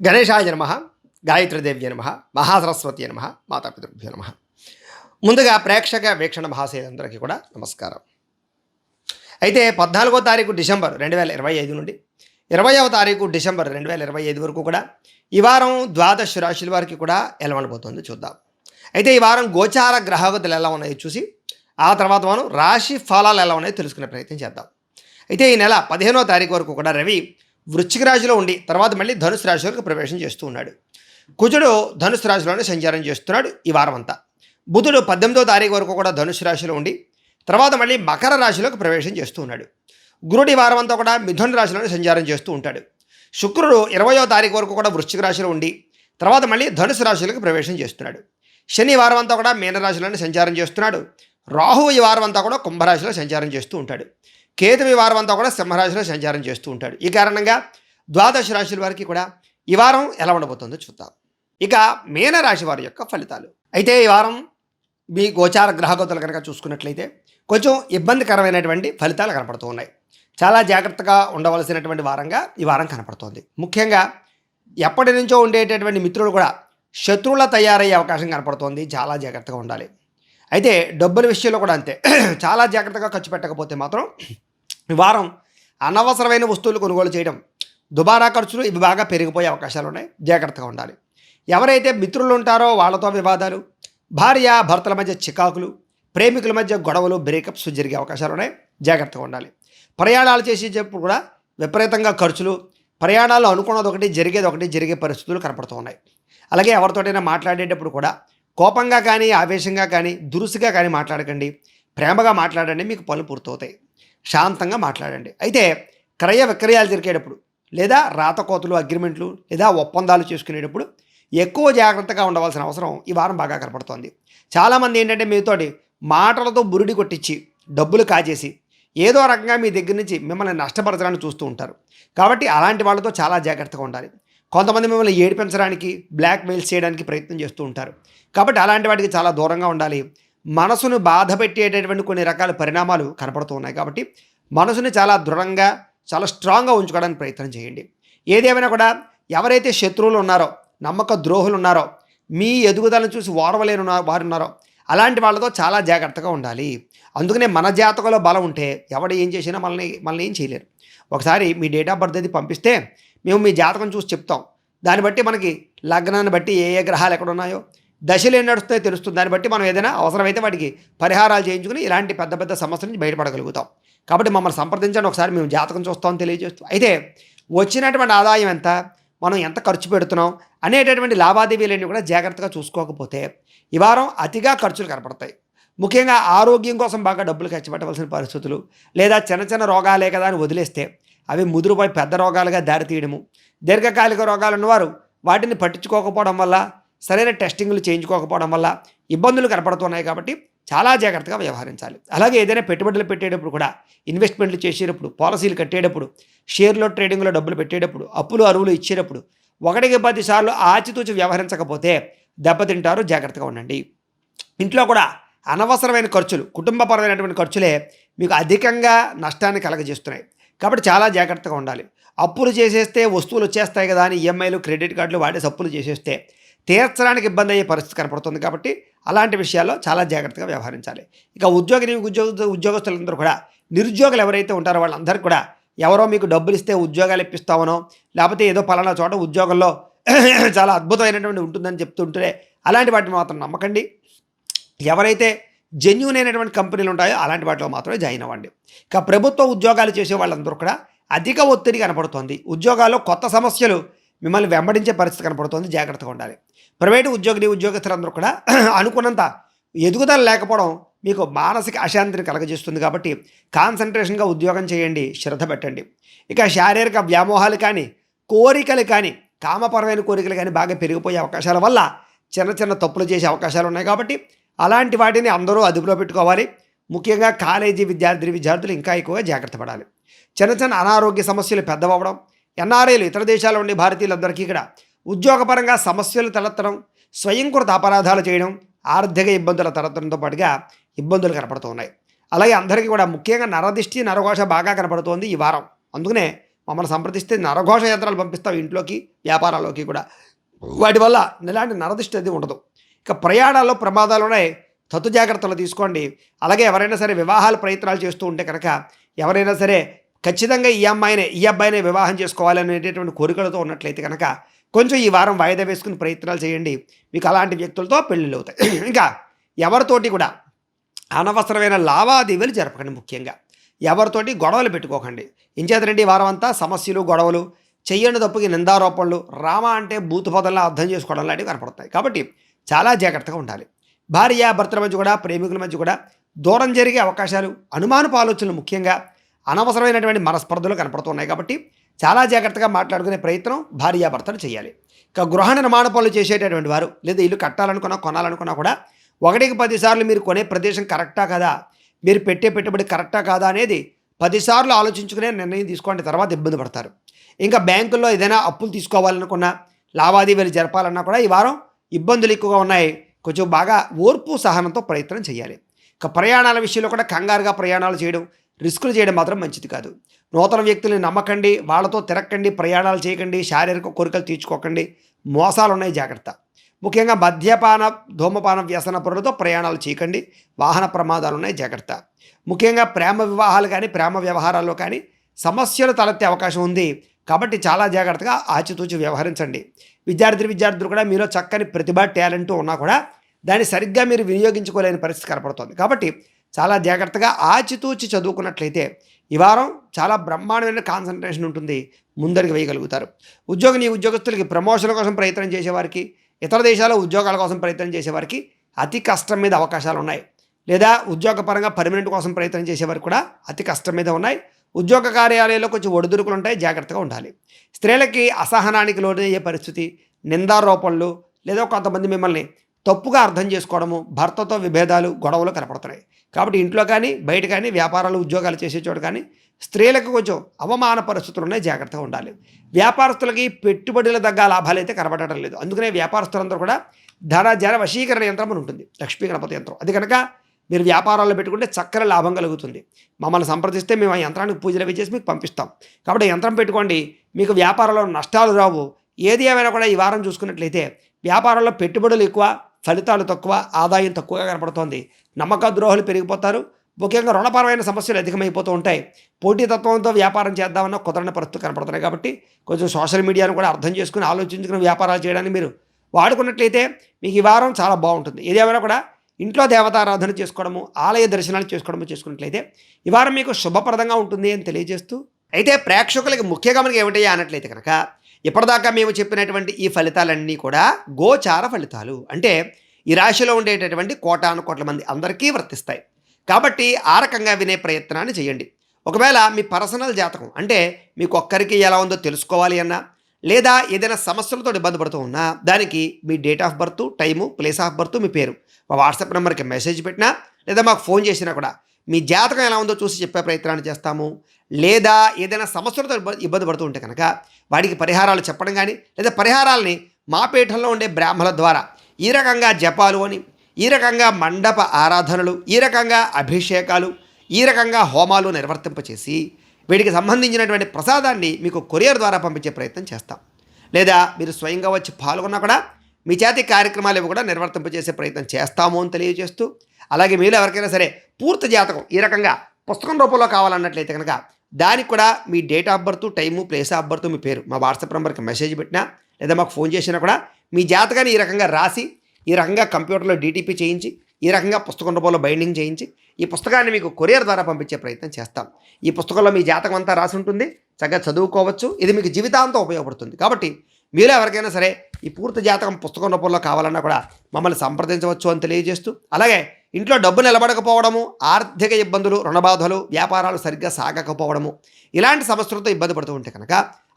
గణేశాయ నమః, గాయత్రీదేవ్య నమః, మహాసరస్వతి నమః, మాతాపితృభ్యో నమః. ముందుగా ప్రేక్షక వీక్షణ మహాశయులందరికీ కూడా నమస్కారం. అయితే 14వ తారీఖు డిసెంబర్ 2025 నుండి 20వ తారీఖు డిసెంబర్ 2025 వరకు కూడా ఈ వారం ద్వాదశ రాశుల వారికి కూడా ఎలా ఉండబోతుందో చూద్దాం. అయితే ఈ వారం గోచార గ్రహగతులు ఎలా ఉన్నాయో చూసి ఆ తర్వాత మనం రాశి ఫలాలు ఎలా ఉన్నాయో తెలుసుకునే ప్రయత్నం చేద్దాం. అయితే ఈ నెల 15వ తారీఖు వరకు కూడా రవి వృశ్చిక రాశిలో ఉండి తర్వాత మళ్ళీ ధనుసు రాశిలోకి ప్రవేశం చేస్తూ ఉన్నాడు. కుజుడు ధనుసు రాశిలోనే సంచారం చేస్తున్నాడు ఈ వారం అంతా. బుధుడు 18వ తారీఖు వరకు కూడా ధనుసు రాశిలో ఉండి తర్వాత మళ్ళీ మకర రాశిలోకి ప్రవేశం చేస్తూ ఉన్నాడు. గురుడు ఈ వారం అంతా కూడా మిథున రాశిలోనే సంచారం చేస్తూ ఉంటాడు. శుక్రుడు 20వ తారీఖు వరకు కూడా వృశ్చిక రాశిలో ఉండి తర్వాత మళ్ళీ ధనుసు రాశిలోకి ప్రవేశం చేస్తున్నాడు. శని వారం అంతా కూడా మీనరాశిలోనే సంచారం చేస్తున్నాడు. రాహువు ఈ వారం అంతా కూడా కుంభరాశిలో సంచారం చేస్తూ ఉంటాడు. కేతు ఈ వారం అంతా కూడా సింహరాశిలో సంచారం చేస్తూ ఉంటాడు. ఈ కారణంగా ద్వాదశ రాశుల వారికి కూడా ఈ వారం ఎలా ఉండబోతుందో చూద్దాం. ఇక మీనరాశి వారి యొక్క ఫలితాలు. అయితే ఈ వారం మీ గోచార గ్రహగతులు కనుక చూసుకున్నట్లయితే కొంచెం ఇబ్బందికరమైనటువంటి ఫలితాలు కనపడుతూ ఉన్నాయి. చాలా జాగ్రత్తగా ఉండవలసినటువంటి వారంగా ఈ వారం కనపడుతోంది. ముఖ్యంగా ఎప్పటి నుంచో ఉండేటటువంటి మిత్రులు కూడా శత్రువుల తయారయ్యే అవకాశం కనపడుతోంది. చాలా జాగ్రత్తగా ఉండాలి. అయితే డబ్బుల విషయంలో కూడా అంతే. చాలా జాగ్రత్తగా ఖర్చు పెట్టకపోతే మాత్రం ఈ వారం అనవసరమైన వస్తువులు కొనుగోలు చేయడం, దుబారా ఖర్చులు ఇవి బాగా పెరిగిపోయే అవకాశాలు ఉన్నాయి. జాగ్రత్తగా ఉండాలి. ఎవరైతే మిత్రులు ఉంటారో వాళ్ళతో వివాదాలు, భార్య భర్తల మధ్య చికాకులు, ప్రేమికుల మధ్య గొడవలు, బ్రేకప్స్ జరిగే అవకాశాలు ఉన్నాయి. జాగ్రత్తగా ఉండాలి. ప్రయాణాలు చేసేటప్పుడు కూడా విపరీతంగా ఖర్చులు, ప్రయాణాలు అనుకున్నది ఒకటి జరిగేది ఒకటి జరిగే పరిస్థితులు కనపడుతూ ఉన్నాయి. అలాగే ఎవరితోటైనా మాట్లాడేటప్పుడు కూడా కోపంగా కానీ ఆవేశంగా కానీ దురుసుగా కానీ మాట్లాడకండి. ప్రేమగా మాట్లాడండి, మీకు పనులు పూర్తవుతాయి. శాంతంగా మాట్లాడండి. అయితే క్రయ విక్రయాలు జరిగేటప్పుడు లేదా రాతకోతలు, అగ్రిమెంట్లు లేదా ఒప్పందాలు చేసుకునేటప్పుడు ఎక్కువ జాగ్రత్తగా ఉండవలసిన అవసరం ఈ వారం బాగా కనపడుతోంది. చాలామంది ఏంటంటే మీతోటి మాటలతో బురిడి కొట్టించి డబ్బులు కాజేసి ఏదో రకంగా మీ దగ్గర నుంచి మిమ్మల్ని నష్టపరచడానికి చూస్తూ ఉంటారు. కాబట్టి అలాంటి వాళ్ళతో చాలా జాగ్రత్తగా ఉండాలి. కొంతమంది మిమ్మల్ని ఏడిపించడానికి, బ్లాక్మెయిల్ చేయడానికి ప్రయత్నం చేస్తూ ఉంటారు. కాబట్టి అలాంటి వాటికి చాలా దూరంగా ఉండాలి. మనసును బాధ పెట్టేటటువంటి కొన్ని రకాల పరిణామాలు కనపడుతూ ఉన్నాయి. కాబట్టి మనసుని చాలా దృఢంగా, చాలా స్ట్రాంగ్గా ఉంచుకోవడానికి ప్రయత్నం చేయండి. ఏదేమైనా కూడా ఎవరైతే శత్రువులు ఉన్నారో, నమ్మక ద్రోహులు ఉన్నారో, మీ ఎదుగుదలను చూసి ఓర్వలేని వారు ఉన్నారో అలాంటి వాళ్ళతో చాలా జాగ్రత్తగా ఉండాలి. అందుకనే మన జాతకంలో బలం ఉంటే ఎవడు ఏం చేసినా మనల్ని ఏం చేయలేరు. ఒకసారి మీ డేట్ ఆఫ్ బర్త్ అది పంపిస్తే మేము మీ జాతకం చూసి చెప్తాం. దాన్ని బట్టి మనకి లగ్నాన్ని బట్టి ఏ ఏ గ్రహాలు ఎక్కడ ఉన్నాయో, దశలు ఏం నడుస్తాయో తెలుస్తుంది. దాన్ని బట్టి మనం ఏదైనా అవసరమైతే వాటికి పరిహారాలు చేయించుకుని ఇలాంటి పెద్ద పెద్ద సమస్యల నుంచి బయటపడగలుగుతాం. కాబట్టి మమ్మల్ని సంప్రదించండి, ఒకసారి మేము జాతకం చూస్తామని తెలియజేస్తాం. అయితే వచ్చినటువంటి ఆదాయం ఎంత, మనం ఎంత ఖర్చు పెడుతున్నాం అనేటటువంటి లావాదేవీలన్నీ కూడా జాగ్రత్తగా చూసుకోకపోతే ఈ వారం అతిగా ఖర్చులు కనపడతాయి. ముఖ్యంగా ఆరోగ్యం కోసం బాగా డబ్బులు ఖర్చు పెట్టవలసిన పరిస్థితులు, లేదా చిన్న చిన్న రోగాలే కదా అని వదిలేస్తే అవి ముదురుపోయి పెద్ద రోగాలుగా దారితీయడము, దీర్ఘకాలిక రోగాలు ఉన్నవారు వాటిని పట్టించుకోకపోవడం వల్ల, సరైన టెస్టింగ్లు చేయించుకోకపోవడం వల్ల ఇబ్బందులు కనపడుతున్నాయి. కాబట్టి చాలా జాగ్రత్తగా వ్యవహరించాలి. అలాగే ఏదైనా పెట్టుబడులు పెట్టేటప్పుడు కూడా, ఇన్వెస్ట్మెంట్లు చేసేటప్పుడు, పాలసీలు కట్టేటప్పుడు, షేర్లో ట్రేడింగ్లో డబ్బులు పెట్టేటప్పుడు, అప్పులు అరువులు ఇచ్చేటప్పుడు 1-10 సార్లు ఆచితూచి వ్యవహరించకపోతే దెబ్బతింటారు. జాగ్రత్తగా ఉండండి. ఇంట్లో కూడా అనవసరమైన ఖర్చులు, కుటుంబపరమైనటువంటి ఖర్చులే మీకు అధికంగా నష్టాన్ని కలగజేస్తున్నాయి. కాబట్టి చాలా జాగ్రత్తగా ఉండాలి. అప్పులు చేసేస్తే వస్తువులు వచ్చేస్తాయి కదా అని ఈఎంఐలు, క్రెడిట్ కార్డులు వాడేసి అప్పులు చేసేస్తే తీర్చడానికి ఇబ్బంది అయ్యే పరిస్థితి కనపడుతుంది. కాబట్టి అలాంటి విషయాల్లో చాలా జాగ్రత్తగా వ్యవహరించాలి. ఇక ఉద్యోగస్తులందరూ కూడా, నిరుద్యోగులు ఎవరైతే ఉంటారో వాళ్ళందరికీ కూడా ఎవరో మీకు డబ్బులు ఇస్తే ఉద్యోగాలు ఇప్పిస్తామనో, లేకపోతే ఏదో పలానా చోట ఉద్యోగంలో చాలా అద్భుతమైనటువంటి ఉంటుందని చెప్తుంటే అలాంటి వాటిని మాత్రం నమ్మకండి. ఎవరైతే జెన్యూన్ అయినటువంటి కంపెనీలు ఉంటాయో అలాంటి వాటిలో మాత్రమే జాయిన్ అవ్వండి. ఇక ప్రభుత్వ ఉద్యోగాలు చేసే వాళ్ళందరూ కూడా అధిక ఒత్తిడి కనపడుతోంది. ఉద్యోగాల్లో కొత్త సమస్యలు మిమ్మల్ని వెంబడించే పరిస్థితి కనపడుతోంది. జాగ్రత్తగా ఉండాలి. ప్రైవేటు ఉద్యోగస్తులందరూ కూడా అనుకున్నంత ఎదుగుదల లేకపోవడం మీకు మానసిక అశాంతిని కలగజేస్తుంది. కాబట్టి కాన్సన్ట్రేషన్గా ఉద్యోగం చేయండి, శ్రద్ధ పెట్టండి. ఇక శారీరక వ్యామోహాలు కానీ, కోరికలు కానీ, కామపరమైన కోరికలు కానీ బాగా పెరిగిపోయే అవకాశాల వల్ల చిన్న చిన్న తప్పులు చేసే అవకాశాలు ఉన్నాయి. కాబట్టి అలాంటి వాటిని అందరూ అదుపులో పెట్టుకోవాలి. ముఖ్యంగా కాలేజీ విద్యార్థులు ఇంకా ఎక్కువగా జాగ్రత్త పడాలి. చిన్న చిన్న అనారోగ్య సమస్యలు పెద్దవడం, ఎన్ఆర్ఐలు, ఇతర దేశాల నుండి భారతీయులందరికీ ఇక్కడ ఉద్యోగపరంగా సమస్యలు తలెత్తడం, స్వయంకృత అపరాధాలు చేయడం, ఆర్థిక ఇబ్బందుల తలెత్తడంతో పాటుగా ఇబ్బందులు కనపడుతూ ఉన్నాయి. అలాగే అందరికీ కూడా ముఖ్యంగా నరదిష్టి, నరఘోష బాగా కనపడుతోంది ఈ వారం. అందుకనే మమ్మల్ని సంప్రదిస్తే నరఘోష యంత్రాలు పంపిస్తాం ఇంట్లోకి, వ్యాపారాల్లోకి కూడా. వాటి వల్ల ఎలాంటి నరదిష్టి అది ఉండదు. ఇక ప్రయాణాల్లో ప్రమాదాలు ఉన్నాయి, తత్తు జాగ్రత్తలు తీసుకోండి. అలాగే ఎవరైనా సరే వివాహాల ప్రయత్నాలు చేస్తూ ఉంటే కనుక, ఎవరైనా సరే ఖచ్చితంగా ఈ అబ్బాయినే వివాహం చేసుకోవాలనేటటువంటి కోరికలతో ఉన్నట్లయితే కనుక కొంచెం ఈ వారం వాయిదా వేసుకుని ప్రయత్నాలు చేయండి. మీకు అలాంటి వ్యక్తులతో పెళ్ళిళ్ళు అవుతాయి. ఇంకా ఎవరితోటి కూడా అనవసరమైన లావాదేవీలు జరపకండి. ముఖ్యంగా ఎవరితోటి గొడవలు పెట్టుకోకండి. ఇంచేతనండి ఈ వారం అంతా సమస్యలు, గొడవలు, చెయ్యని తప్పుకి నిందారోపణలు, రామ అంటే బూతు పదంలా అర్థం చేసుకోవడం లాంటివి కనపడతాయి. కాబట్టి చాలా జాగ్రత్తగా ఉండాలి. భార్య భర్తల మధ్య కూడా, ప్రేమికుల మధ్య కూడా దూరం జరిగే అవకాశాలు, అనుమానపు ఆలోచనలు, ముఖ్యంగా అనవసరమైనటువంటి మనస్పర్ధలు కనపడుతున్నాయి. కాబట్టి చాలా జాగ్రత్తగా మాట్లాడుకునే ప్రయత్నం భార్యాభర్తలు చేయాలి. ఇక గృహ నిర్మాణ పనులు చేసేటటువంటి వారు, లేదా ఇల్లు కట్టాలనుకున్నా, కొనాలనుకున్నా కూడా 1కి 10 సార్లు మీరు కొనే ప్రదేశం కరెక్టా కాదా, మీరు పెట్టే పెట్టుబడి కరెక్టా కాదా అనేది 10 సార్లు ఆలోచించుకునే నిర్ణయం తీసుకోండి. తర్వాత ఇబ్బంది పడతారు. ఇంకా బ్యాంకుల్లో ఏదైనా అప్పులు తీసుకోవాలనుకున్నా, లావాదేవీలు జరపాలన్నా కూడా ఈ వారం ఇబ్బందులు ఎక్కువగా ఉన్నాయి. కొంచెం బాగా ఓర్పు సహనంతో ప్రయత్నం చేయాలి. ఇక ప్రయాణాల విషయంలో కూడా కంగారుగా ప్రయాణాలు చేయడం, రిస్కులు చేయడం మాత్రం మంచిది కాదు. నూతన వ్యక్తుల్ని నమ్మకండి, వాళ్ళతో తిరక్కండి, ప్రయాణాలు చేయకండి, శారీరక కోరికలు తీర్చుకోకండి. మోసాలు ఉన్నాయి, జాగ్రత్త. ముఖ్యంగా మద్యపాన, ధూమపాన వ్యసన పరులతో ప్రయాణాలు చేయకండి. వాహన ప్రమాదాలు ఉన్నాయి, జాగ్రత్త. ముఖ్యంగా ప్రేమ వివాహాలు కానీ, ప్రేమ వ్యవహారాల్లో కానీ సమస్యలు తలెత్తే అవకాశం ఉంది. కాబట్టి చాలా జాగ్రత్తగా ఆచితూచి వ్యవహరించండి. విద్యార్థులు కూడా మీలో చక్కని ప్రతిభ, టాలెంట్ ఉన్నా కూడా దాన్ని సరిగ్గా మీరు వినియోగించుకోలేని పరిస్థితి కనపడుతుంది. కాబట్టి చాలా జాగ్రత్తగా ఆచితూచి చదువుకున్నట్లయితే ఈ వారం చాలా బ్రహ్మాండమైన కాన్సన్ట్రేషన్ ఉంటుంది, ముందరికి వేయగలుగుతారు. ఉద్యోగస్తులకి ప్రమోషన్ కోసం ప్రయత్నం చేసేవారికి, ఇతర దేశాల్లో ఉద్యోగాల కోసం ప్రయత్నం చేసేవారికి అతి కష్టం మీద అవకాశాలు ఉన్నాయి. లేదా ఉద్యోగపరంగా పర్మనెంట్ కోసం ప్రయత్నం చేసేవారికి కూడా అతి కష్టం మీద ఉన్నాయి. ఉద్యోగ కార్యాలయాల్లో కొంచెం ఒడిదుడుకులు ఉంటాయి, జాగ్రత్తగా ఉండాలి. స్త్రీలకి అసహనానికి లోనయ్యే పరిస్థితి, నిందారోపణలు, లేదా కొంతమంది మిమ్మల్ని తప్పుగా అర్థం చేసుకోవడము, భర్తతో విభేదాలు, గొడవలు కనపడుతున్నాయి. కాబట్టి ఇంట్లో కానీ, బయట కానీ, వ్యాపారాలు, ఉద్యోగాలు చేసే చోట కానీ స్త్రీలకు కొంచెం అవమాన పరిస్థితులు ఉన్నాయి, జాగ్రత్తగా ఉండాలి. వ్యాపారస్తులకి పెట్టుబడుల తగ్గ లాభాలు అయితే కనబడటం లేదు. అందుకనే వ్యాపారస్తులందరూ కూడా జన వశీకరణ యంత్రం అని ఉంటుంది, లక్ష్మీ గణపతి యంత్రం. అది కనుక మీరు వ్యాపారాల్లో పెట్టుకుంటే చక్కని లాభం కలుగుతుంది. మమ్మల్ని సంప్రదిస్తే మేము ఆ యంత్రానికి పూజలు అవి చేసి మీకు పంపిస్తాం. కాబట్టి యంత్రం పెట్టుకోండి, మీకు వ్యాపారంలో నష్టాలు రావు. ఏది ఏమైనా కూడా ఈ వారం చూసుకున్నట్లయితే వ్యాపారంలో పెట్టుబడులు ఎక్కువ, ఫలితాలు తక్కువ, ఆదాయం తక్కువగా కనపడుతోంది. నమ్మక ద్రోహులు పెరిగిపోతారు. ముఖ్యంగా రుణపరమైన సమస్యలు అధికమైపోతూ ఉంటాయి. పోటీతత్వంతో వ్యాపారం చేద్దామన్న కుదరని పరిస్థితులు కనపడుతున్నాయి. కాబట్టి కొంచెం సోషల్ మీడియాను కూడా అర్థం చేసుకుని, ఆలోచించుకుని వ్యాపారాలు చేయడానికి మీరు వాడుకున్నట్లయితే మీకు ఈ వారం చాలా బాగుంటుంది. ఏదేమైనా కూడా ఇంట్లో దేవతారాధన చేసుకోవడము, ఆలయ దర్శనాలు చేసుకున్నట్లయితే ఈ వారం మీకు శుభప్రదంగా ఉంటుంది అని తెలియజేస్తూ, అయితే ప్రేక్షకులకి ముఖ్య గమనిక ఏమిటయ్యా అన్నట్లయితే కనుక, ఇప్పటిదాకా మేము చెప్పినటువంటి ఈ ఫలితాలన్నీ కూడా గోచార ఫలితాలు. అంటే ఈ రాశిలో ఉండేటటువంటి కోటాను కోట్ల మంది అందరికీ వర్తిస్తాయి. కాబట్టి ఆ రకంగా వినే ప్రయత్నాన్ని చేయండి. ఒకవేళ మీ పర్సనల్ జాతకం అంటే మీకు ఒక్కరికి ఎలా ఉందో తెలుసుకోవాలి అన్నా, లేదా ఏదైనా సమస్యలతో ఇబ్బంది పడుతూ ఉన్నా, దానికి మీ date of birth, time, place of birth, మీ పేరు మా వాట్సాప్ నెంబర్కి మెసేజ్ పెట్టినా, లేదా మాకు ఫోన్ చేసినా కూడా మీ జాతకం ఎలా ఉందో చూసి చెప్పే ప్రయత్నాన్ని చేస్తాము. లేదా ఏదైనా సమస్యలతో ఇబ్బంది పడుతూ ఉంటే కనుక వాడికి పరిహారాలు చెప్పడం కానీ, లేదా పరిహారాలని మా పీఠంలో ఉండే బ్రాహ్మణుల ద్వారా ఈ రకంగా జపాలు అని, ఈ రకంగా మండప ఆరాధనలు, ఈ రకంగా అభిషేకాలు, ఈ రకంగా హోమాలు నిర్వర్తింపచేసి వీటికి సంబంధించినటువంటి ప్రసాదాన్ని మీకు కొరియర్ ద్వారా పంపించే ప్రయత్నం చేస్తాం. లేదా మీరు స్వయంగా వచ్చి పాల్గొన్నా కూడా మీ చేతి కార్యక్రమాలు ఇవి కూడా నిర్వర్తింపజేసే ప్రయత్నం చేస్తాము అని తెలియజేస్తూ, అలాగే మీరు ఎవరికైనా సరే పూర్తి జాతకం ఈ రకంగా పుస్తకం రూపంలో కావాలన్నట్లయితే కనుక దానికి కూడా మీ date of birth, time, place of birth, మీ పేరు మా వాట్సాప్ నెంబర్కి మెసేజ్ పెట్టినా, లేదా మాకు ఫోన్ చేసినా కూడా మీ జాతకాన్ని ఈ రకంగా రాసి, ఈ రకంగా కంప్యూటర్లో డీటీపీ చేయించి, ఈ రకంగా పుస్తకం రూపంలో బైండింగ్ చేయించి ఈ పుస్తకాన్ని మీకు కొరియర్ ద్వారా పంపించే ప్రయత్నం చేస్తాం. ఈ పుస్తకంలో మీ జాతకం అంతా రాసి ఉంటుంది, చక్కగా చదువుకోవచ్చు. ఇది మీకు జీవితాంతం ఉపయోగపడుతుంది. కాబట్టి మీరు ఎవరికైనా సరే ఈ పూర్తి జాతకం పుస్తకం రూపంలో కావాలన్నా కూడా మమ్మల్ని సంప్రదించవచ్చు అని తెలియజేస్తూ, అలాగే ఇంట్లో డబ్బు నిలబడకపోవడము, ఆర్థిక ఇబ్బందులు, రుణబాధలు, వ్యాపారాలు సరిగ్గా సాగకపోవడము, ఇలాంటి సమస్యలతో ఇబ్బంది పడుతూ ఉంటే కనుక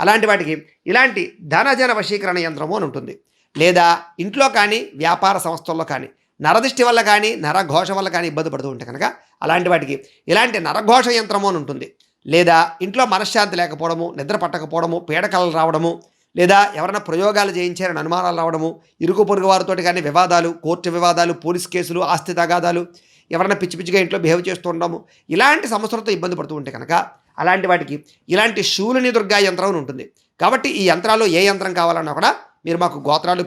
అలాంటి వాటికి ఇలాంటి ధనజన వశీకరణ యంత్రము అని ఉంటుంది. లేదా ఇంట్లో కానీ, వ్యాపార సంస్థల్లో కానీ నరదిష్టి వల్ల కానీ, నరఘోష వల్ల కానీ ఇబ్బంది పడుతూ ఉంటే కనుక అలాంటి వాటికి ఇలాంటి నరఘోష యంత్రము అని ఉంటుంది. లేదా ఇంట్లో మనశ్శాంతి లేకపోవడము, నిద్ర పట్టకపోవడము, పీడకలలు రావడము, లేదా ఎవరైనా ప్రయోగాలు చేయించారని అనుమానాలు రావడము, ఇరుగు పొరుగు వారితో కానీ వివాదాలు, కోర్టు వివాదాలు, పోలీస్ కేసులు, ఆస్తి తగాదాలు, ఎవరైనా పిచ్చి పిచ్చిగా ఇంట్లో బిహేవ్ చేస్తూ ఉండడము, ఇలాంటి సమస్యలతో ఇబ్బంది పడుతూ ఉంటే కనుక అలాంటి వాటికి ఇలాంటి శూలిని దుర్గా యంత్రం అని ఉంటుంది. కాబట్టి ఈ యంత్రాలు ఏ యంత్రం కావాలన్నా కూడా మీరు మాకు గోత్రాలు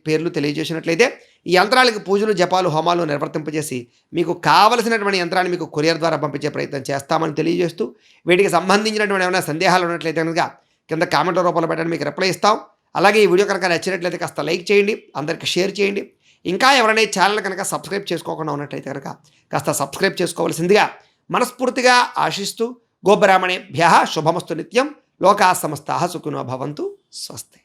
పేర్లు తెలియజేసినట్లయితే ఈ యంత్రాలకి పూజలు జపాలు హోమాలు నిర్వర్తింపజేసి మీకు కావలసినటువంటి యంత్రాన్ని మీకు కొరియర్ ద్వారా పంపించే ప్రయత్నం చేస్తామని తెలియజేస్తూ వీటికి సంబంధించినటువంటి ఏమైనా సందేహాలు ఉన్నట్లయితే కనుక కింద కామెంట్ రూపంలో పెట్టండి, మీకు రిప్లై ఇస్తాం. అలాగే ఈ వీడియో కనుక నచ్చినట్లయితే కాస్త లైక్ చేయండి, అందరికీ షేర్ చేయండి. ఇంకా ఎవరైనా ఈ ఛానల్ కనుక సబ్స్క్రైబ్ చేసుకోకుండా ఉన్నట్లయితే కనుక కాస్త సబ్స్క్రైబ్ చేసుకోవాల్సిందిగా మనస్ఫూర్తిగా ఆశిస్తూ గోబ్రాహ్మణేభ్యః శుభమస్తు నిత్యం. లోకా సమస్తాః సుఖినో భవంతు. స్వస్తి.